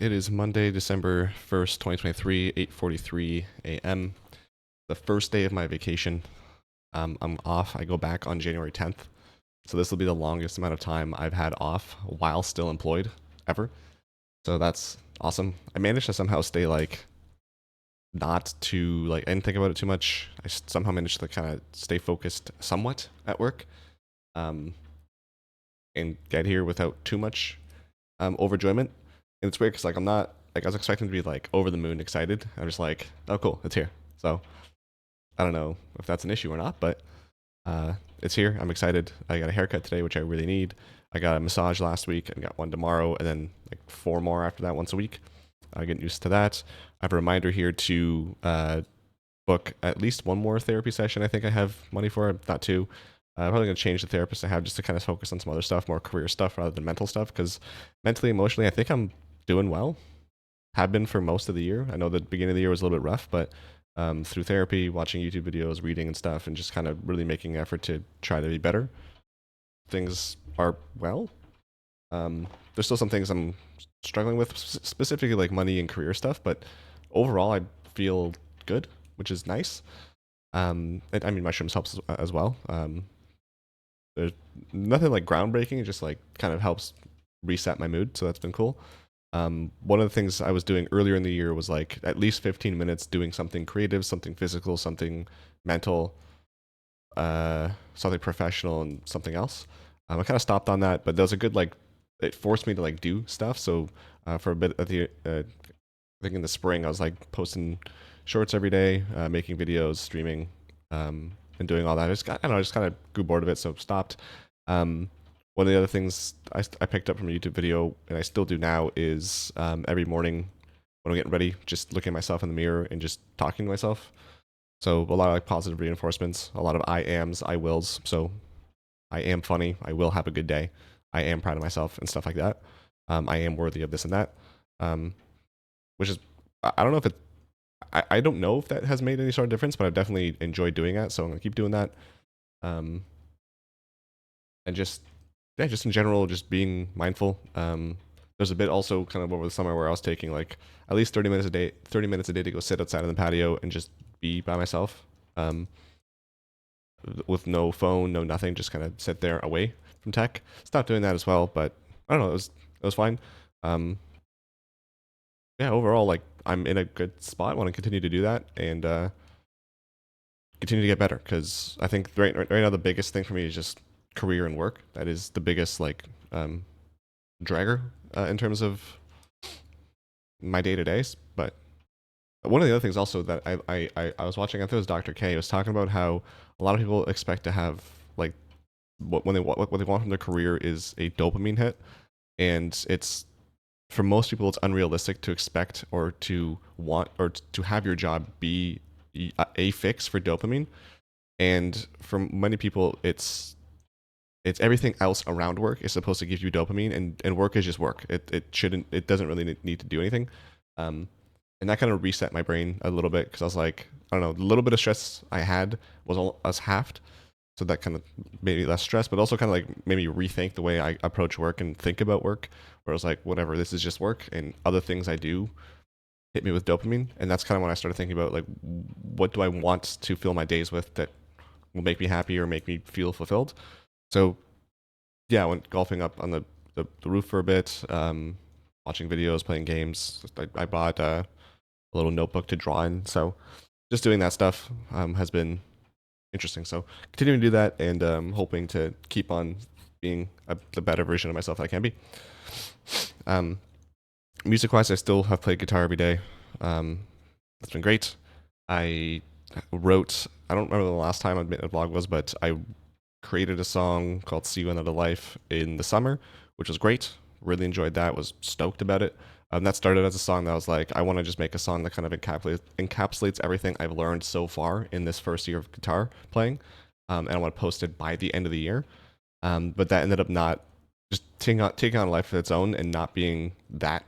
It is Monday, December 1st, 2023, 8:43 a.m. The first day of my vacation. I'm off. I go back on January 10th. So this will be the longest amount of time I've had off while still employed ever. So that's awesome. I managed to somehow stay not to I didn't think about it too much. I somehow managed to kind of stay focused somewhat at work, um, and get here without too much overjoyment. And it's weird because I'm not I was expecting to be over the moon excited. I'm just like, oh cool, it's here. So I don't know if that's an issue or not, but it's here. I'm excited. I got a haircut today, which I really need. I got a massage last week and got one tomorrow, and then four more after that once a week. I get used to that. I have a reminder here to book at least one more therapy session. I think I have money for it, not two. I'm probably going to change the therapist I have just to kind of focus on some other stuff, more career stuff rather than mental stuff. Because mentally, emotionally, I think I'm doing well. Have been for most of the year. I know the beginning of the year was a little bit rough, but through therapy, watching YouTube videos, reading and stuff, and just kind of really making an effort to try to be better, things are well. There's still some things I'm struggling with, specifically like money and career stuff, but overall, I feel good, which is nice. I mean, mushrooms helps as well. There's nothing like groundbreaking; it just kind of helps reset my mood, so that's been cool. One of the things I was doing earlier in the year was at least 15 minutes doing something creative, something physical, something mental, something professional, and something else. I kind of stopped on that, but there was a good it forced me to do stuff. So for a bit at the I think in the spring I was posting shorts every day, making videos, streaming, and doing all that. I don't know, I just kind of grew bored of it, so stopped. Um, One of the other things I picked up from a YouTube video, and I still do now, is every morning when I'm getting ready, just looking at myself in the mirror and just talking to myself. So a lot of positive reinforcements, a lot of I ams, I wills. So I am funny. I will have a good day. I am proud of myself and stuff like that. I am worthy of this and that. Um, which is, I don't know if it, I don't know if that has made any sort of difference, but I've definitely enjoyed doing that. So I'm gonna keep doing that. Um, and just yeah, just in general, just being mindful. There's a bit also kind of over the summer where I was taking at least 30 minutes a day to go sit outside on the patio and just be by myself, with no phone, no nothing, just kind of sit there away from tech. Stopped doing that as well, but I don't know, it was fine. Um, yeah, overall, I'm in a good spot. Want to continue to do that and continue to get better because I think right now the biggest thing for me is just career and work. That is the biggest dragger in terms of my day to days. But one of the other things also that I was watching, I think it was Dr. K, was talking about how a lot of people expect to have like what they want from their career is a dopamine hit, and it's for most people it's unrealistic to expect or to want or to have your job be a fix for dopamine. And for many people, it's everything else around work is supposed to give you dopamine, and work is just work. It doesn't really need to do anything. Um, and that kind of reset my brain a little bit because I was like, I don't know, the little bit of stress I had was halved, so that kind of made me less stressed, but also kind of made me rethink the way I approach work and think about work. Where I was like, whatever, this is just work, and other things I do hit me with dopamine, and that's kind of when I started thinking about what do I want to fill my days with that will make me happy or make me feel fulfilled. So yeah, I went golfing up on the roof for a bit, watching videos, playing games. I bought a little notebook to draw in. So just doing that stuff has been interesting. So continuing to do that and hoping to keep on being the better version of myself that I can be. Um, Music wise, I still have played guitar every day. That's been great. I wrote, I don't remember the last time I made a vlog was, but I created a song called See You Another Life in the summer, which was great. Really enjoyed that, was stoked about it. That started as a song that I was like, I want to just make a song that kind of encapsulates everything I've learned so far in this first year of guitar playing. And I want to post it by the end of the year. But that ended up not just taking on a life of its own and not being that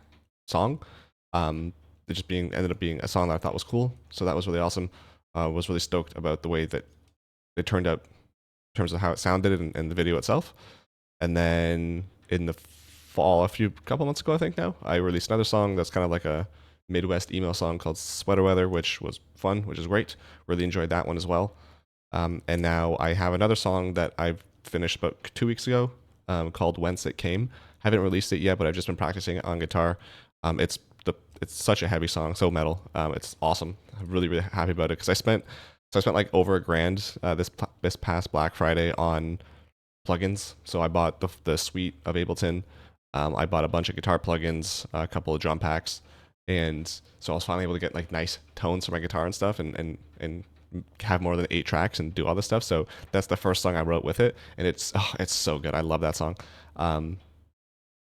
song. It just ended up being a song that I thought was cool. So that was really awesome. Was really stoked about the way that it turned out in terms of how it sounded and the video itself. And then in the fall, a couple months ago, I think now, I released another song that's kind of like a Midwest emo song called Sweater Weather, which was fun, which is great. Really enjoyed that one as well. And now I have another song that I've finished about 2 weeks ago called Whence It Came. Haven't released it yet, but I've just been practicing it on guitar. It's such a heavy song, so metal. It's awesome. I'm really really happy about it because I spent like over $1,000 this past Black Friday on plugins. So I bought the suite of Ableton. I bought a bunch of guitar plugins, a couple of drum packs, and so I was finally able to get like nice tones for my guitar and stuff, and have more than 8 tracks and do all this stuff. So that's the first song I wrote with it, and it's so good. I love that song. And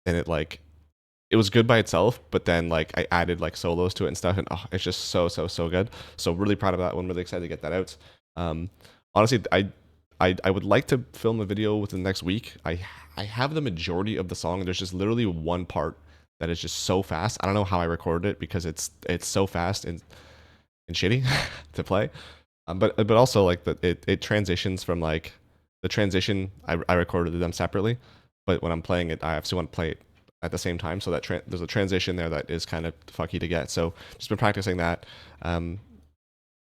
it was good by itself, but then like I added like solos to it and stuff, and it's just so good. So really proud of that one. Really excited to get that out. Honestly, I would like to film a video within the next week. I have the majority of the song. There's just literally one part that is just so fast. I don't know how I recorded it because it's so fast and shitty to play. But also like it transitions from like the transition. I recorded them separately, but when I'm playing it, I actually want to play it at the same time. So that there's a transition there that is kind of fucky to get. So just been practicing that. And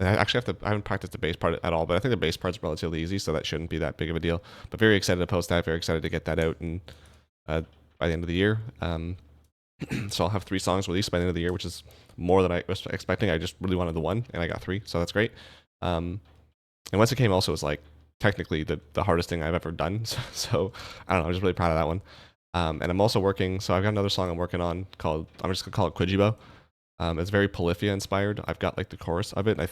I actually I haven't practiced the bass part at all, but I think the bass part's relatively easy, so that shouldn't be that big of a deal. But very excited to post that. Very excited to get that out and by the end of the year. So I'll have 3 songs released by the end of the year, which is more than I was expecting. I just really wanted the one, and I got 3, so that's great. And Once It Came also was like technically the hardest thing I've ever done. So I don't know. I'm just really proud of that one. And I'm also working. So I've got another song I'm working on called. I'm just gonna call it Quijibo. It's very Polyphia inspired. I've got like the chorus of it. And I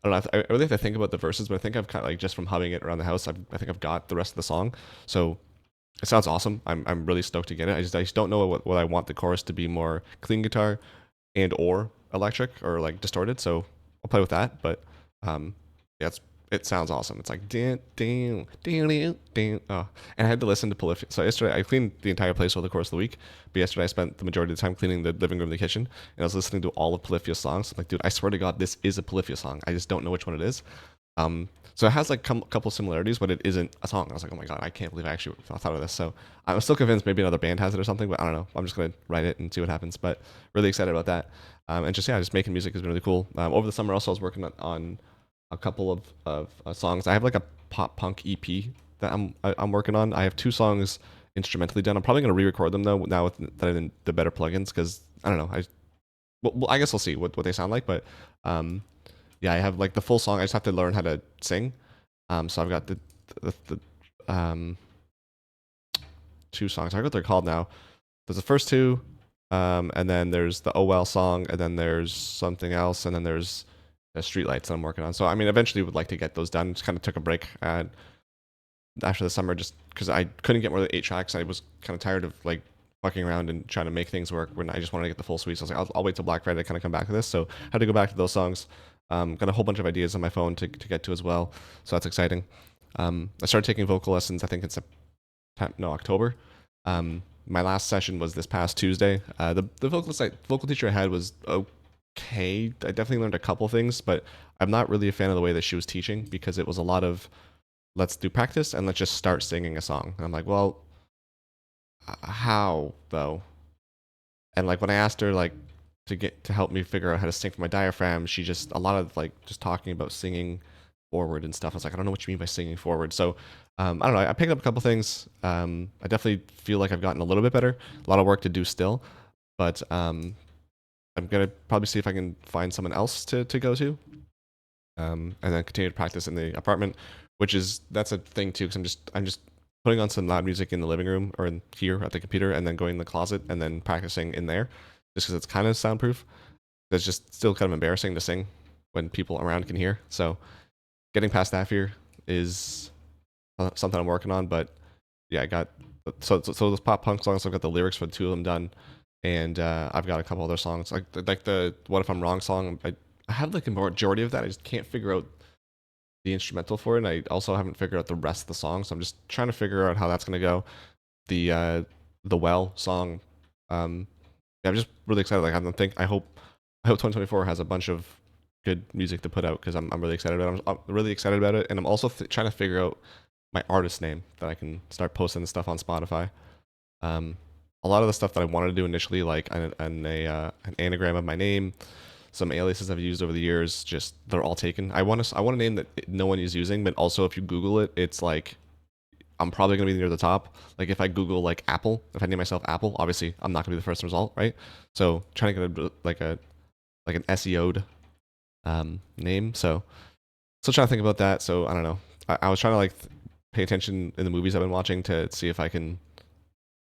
don't know. I really have to think about the verses, but I think I've kind of like just from humming it around the house. I think I've got the rest of the song. So it sounds awesome. I'm really stoked to get it. I just don't know what I want the chorus to be, more clean guitar and or electric or like distorted. So I'll play with that. But yeah, it sounds awesome. It's like damn, damn, damn, damn. Oh, and I had to listen to Polyphia. So yesterday I cleaned the entire place over the course of the week. But yesterday I spent the majority of the time cleaning the living room and the kitchen, and I was listening to all of Polyphia's songs. I'm like, dude, I swear to God, this is a Polyphia song. I just don't know which one it is. So it has like a couple similarities, but it isn't a song. I was like, oh my God, I can't believe I actually thought of this. So I'm still convinced maybe another band has it or something, but I don't know. I'm just gonna write it and see what happens. But really excited about that. And just making music has been really cool. Over the summer also I was working on a couple of songs. I have like a pop punk EP that I'm working on. I have 2 songs instrumentally done. I'm probably gonna re-record them though now that I'm in the better plugins, because I don't know. I guess we'll see what they sound like. But yeah, I have like the full song. I just have to learn how to sing. So I've got the 2 songs. I forget what they're called now. There's the first 2, and then there's the Oh Well song, and then there's something else, and then there's the Streetlights that I'm working on. So I mean, eventually would like to get those done. Just kind of took a break after the summer, just because I couldn't get more than 8 tracks. I was kind of tired of like fucking around and trying to make things work when I just wanted to get the full suite. So I was like, I'll wait till Black Friday to kind of come back to this. So I had to go back to those songs. Got a whole bunch of ideas on my phone to get to as well. So that's exciting. I started taking vocal lessons, I think it's October. My last session was this past Tuesday. The vocal teacher I had was okay. I definitely learned a couple things, but I'm not really a fan of the way that she was teaching, because it was a lot of let's do practice and let's just start singing a song. And I'm like, well, how though? And like when I asked her like to help me figure out how to sing for my diaphragm, she just a lot of like just talking about singing forward and stuff. I was like, I don't know what you mean by singing forward. So I don't know. I picked up a couple things. I definitely feel like I've gotten a little bit better. A lot of work to do still, but I'm gonna probably see if I can find someone else to go to, and then continue to practice in the apartment, that's a thing too. Because I'm just putting on some loud music in the living room or in here at the computer, and then going in the closet and then practicing in there, just because it's kind of soundproof. It's just still kind of embarrassing to sing when people around can hear. So getting past that fear is something I'm working on. But yeah, I got so those pop punk songs. I've got the lyrics for 2 of them done, and I've got a couple other songs like the What If I'm Wrong song. I have like a majority of that. I just can't figure out the instrumental for it, and I also haven't figured out the rest of the song. So I'm just trying to figure out how that's gonna go. The Well song. Yeah, I'm just really excited. Like I hope 2024 has a bunch of good music to put out, because I'm really excited about it. I'm really excited about it, and I'm also trying to figure out my artist name that I can start posting stuff on Spotify. a lot of the stuff that I wanted to do initially, like an anagram of my name, some aliases I've used over the years, just they're all taken. I want a name that no one is using, but also if you Google it, it's like I'm probably gonna be near the top. Like if I Google like Apple, if I name myself Apple, obviously I'm not gonna be the first result, right? So trying to get like an SEO'd name. So still trying to think about that. So I don't know. I was trying to like pay attention in the movies I've been watching to see if I can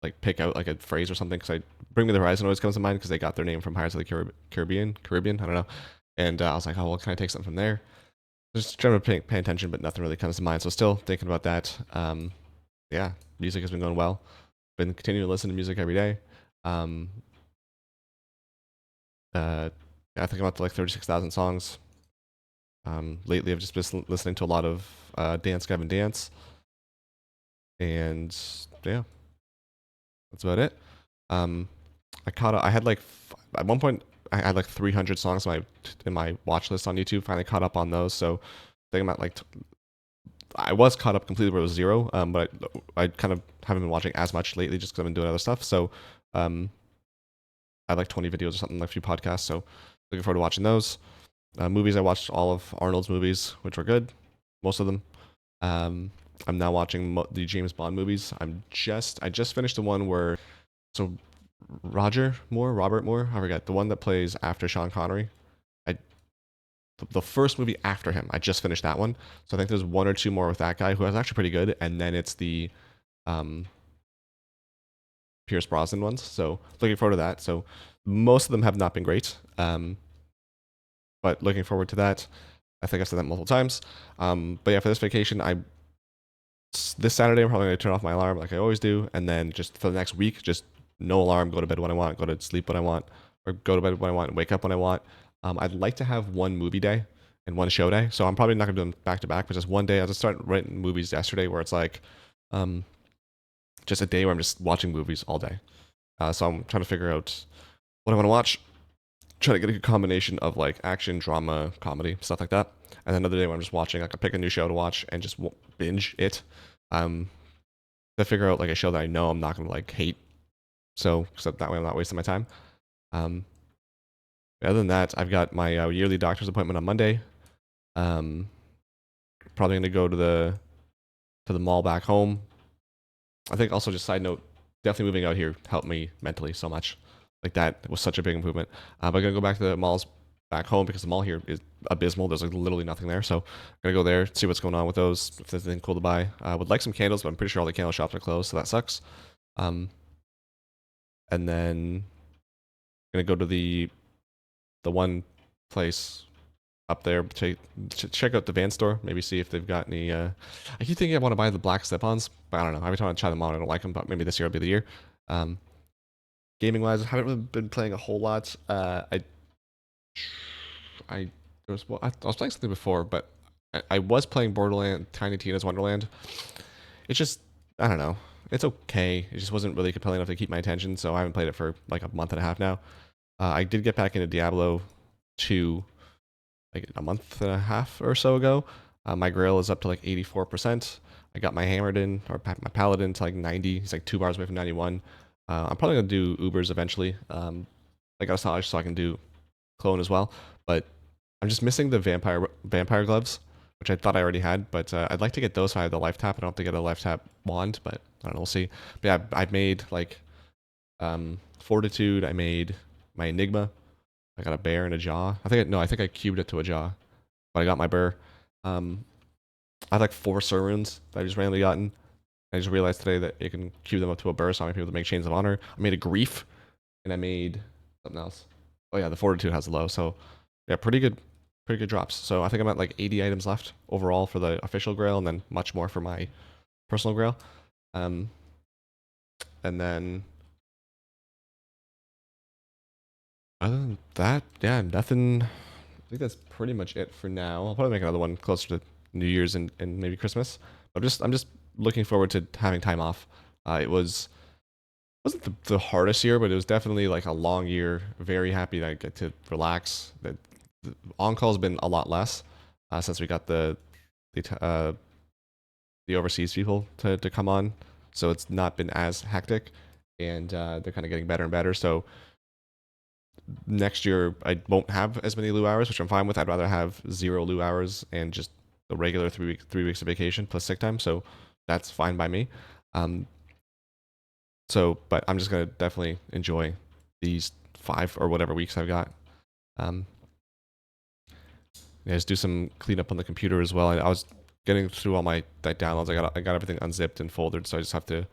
like pick out like a phrase or something. Because I Bring Me the Horizon always comes to mind because they got their name from Pirates of the Caribbean. I don't know. And I was like, oh, well, can I take something from there? Just trying to pay attention, but nothing really comes to mind. So still thinking about that. Yeah, music has been going well. Been continuing to listen to music every day. Um, I think I'm up to like 36,000 songs. Lately, I've just been listening to a lot of Dance Gavin Dance, and yeah, that's about it. I caught up. I had like at one point I had like 300 songs in my watch list on YouTube. Finally caught up on those. So I think I'm at like I was caught up completely where it was zero. But I kind of haven't been watching as much lately just because I've been doing other stuff. So I had like 20 videos or something, like a few podcasts. So looking forward to watching those. Movies, I watched all of Arnold's movies, which were good, most of them. I'm now watching the James Bond movies. I just finished the one where so Robert Moore, I forget the one that plays after Sean Connery. I the first movie after him. I just finished that one, so I think there's one or two more with that guy who is actually pretty good, and then it's the um, Pierce Brosnan ones. So looking forward to that. So most of them have not been great. But looking forward to that. I think I've said that multiple times. But yeah, for this vacation, this Saturday I'm probably gonna turn off my alarm like I always do, and then just for the next week, just no alarm, go to bed when I want, go to sleep when I want, or go to bed when I want, and wake up when I want. I'd like to have one movie day and one show day, so I'm probably not gonna do them back to back, but just one day. I just started writing movies yesterday where it's like, just a day where I'm just watching movies all day. So I'm trying to figure out what I want to watch, try to get a good combination of like action, drama, comedy, stuff like that. And then another day when I'm just watching, like I pick a new show to watch and just binge it. To figure out like a show that I know I'm not gonna like hate. So that way I'm not wasting my time. Um, other than that, I've got my yearly doctor's appointment on Monday. Probably gonna go to the mall back home. I think also just side note, definitely moving out here helped me mentally so much. Like that was such a big improvement. But I'm gonna go back to the malls back home because the mall here is abysmal. There's like literally nothing there. So I'm gonna go there, see what's going on with those, if there's anything cool to buy. I would like some candles, but I'm pretty sure all the candle shops are closed, so that sucks. And then gonna go to the one place up there to check out the van store, maybe see if they've got any. I keep thinking I want to buy the black slip-ons, but I don't know. Every time I try them on, I don't like them. But maybe this year will be the year. Gaming wise, I haven't really been playing a whole lot. I I was playing something before, but I was playing Borderland Tiny Tina's Wonderland. It's just I don't know. It's okay. It just wasn't really compelling enough to keep my attention, so I haven't played it for like a month and a half now. I did get back into Diablo 2 like a month and a half or so ago. My Grail is up to like 84%. I got my Hammerden or my Paladin to like 90. He's like 2 bars away from 91. I'm probably gonna do Ubers eventually. Like Asajj, so I can do clone as well. But I'm just missing the vampire gloves, which I thought I already had. But I'd like to get those so I have the life tap. I don't have to get a life tap wand, but I don't know. We'll see. But yeah, I made like Fortitude. I made my Enigma. I got a bear and a jaw. I think I cubed it to a jaw, but I got my bear. I had like 4 Runes that I just randomly gotten. I just realized today that you can cube them up to a bear, so I'm able to make Chains of Honor. I made a Grief, and I made something else. Oh yeah, the Fortitude has a low, so yeah, pretty good drops. So I think I'm at like 80 items left overall for the official Grail, and then much more for my personal Grail. And then other than that, yeah, nothing. I think that's pretty much it for now. I'll probably make another one closer to New Year's and maybe Christmas. I'm just looking forward to having time off. It wasn't the hardest year, but it was definitely like a long year. Very happy that I get to relax. That the on call has been a lot less since we got the overseas people to come on, so it's not been as hectic. and they're kind of getting better and better. So next year I won't have as many Lou hours, which I'm fine with. I'd rather have 0 Lou hours and just the regular 3 weeks of vacation plus sick time. So that's fine by me. But I'm just gonna definitely enjoy these 5 or whatever weeks I've got. Yeah, just do some cleanup on the computer as well. I was getting through all my downloads. I got everything unzipped and folded, so I just have to. A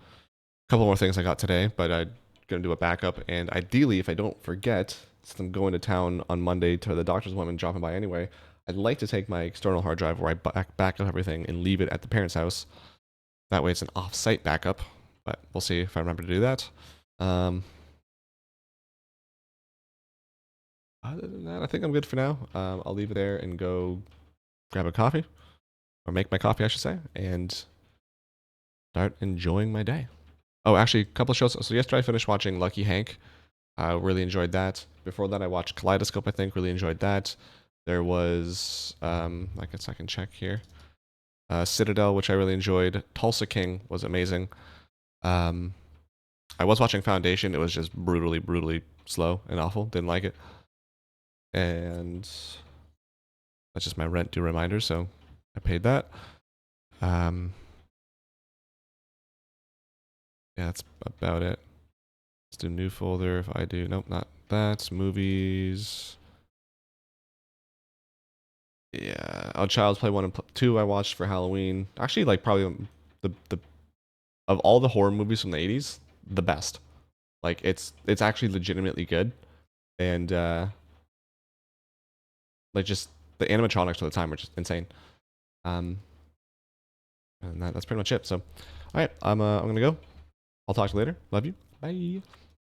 couple more things I got today, but I'm gonna do a backup. And ideally, if I don't forget, since I'm going to town on Monday to the doctor's appointment, dropping by anyway, I'd like to take my external hard drive where I back up everything and leave it at the parents' house. That way, it's an off-site backup. But we'll see if I remember to do that. Other than that, I think I'm good for now. I'll leave it there and go grab a coffee, or make my coffee, I should say, and start enjoying my day. Oh, actually, a couple of shows. So yesterday I finished watching Lucky Hank. I really enjoyed that. Before that, I watched Kaleidoscope, I think. Really enjoyed that. There was, I guess I can check here. Citadel, which I really enjoyed. Tulsa King was amazing. I was watching Foundation. It was just brutally, brutally slow and awful. Didn't like it. And that's just my rent due reminder, so I paid that. Yeah, that's about it. Let's do new folder. If I do, nope, not that. Movies. Yeah, oh, Child's Play 1 and 2 I watched for Halloween. Actually, like probably the of all the horror movies from the 80s, the best. Like it's actually legitimately good, and like just the animatronics for the time were just insane. And that's pretty much it. So, all right, I'm gonna go. I'll talk to you later. Love you. Bye.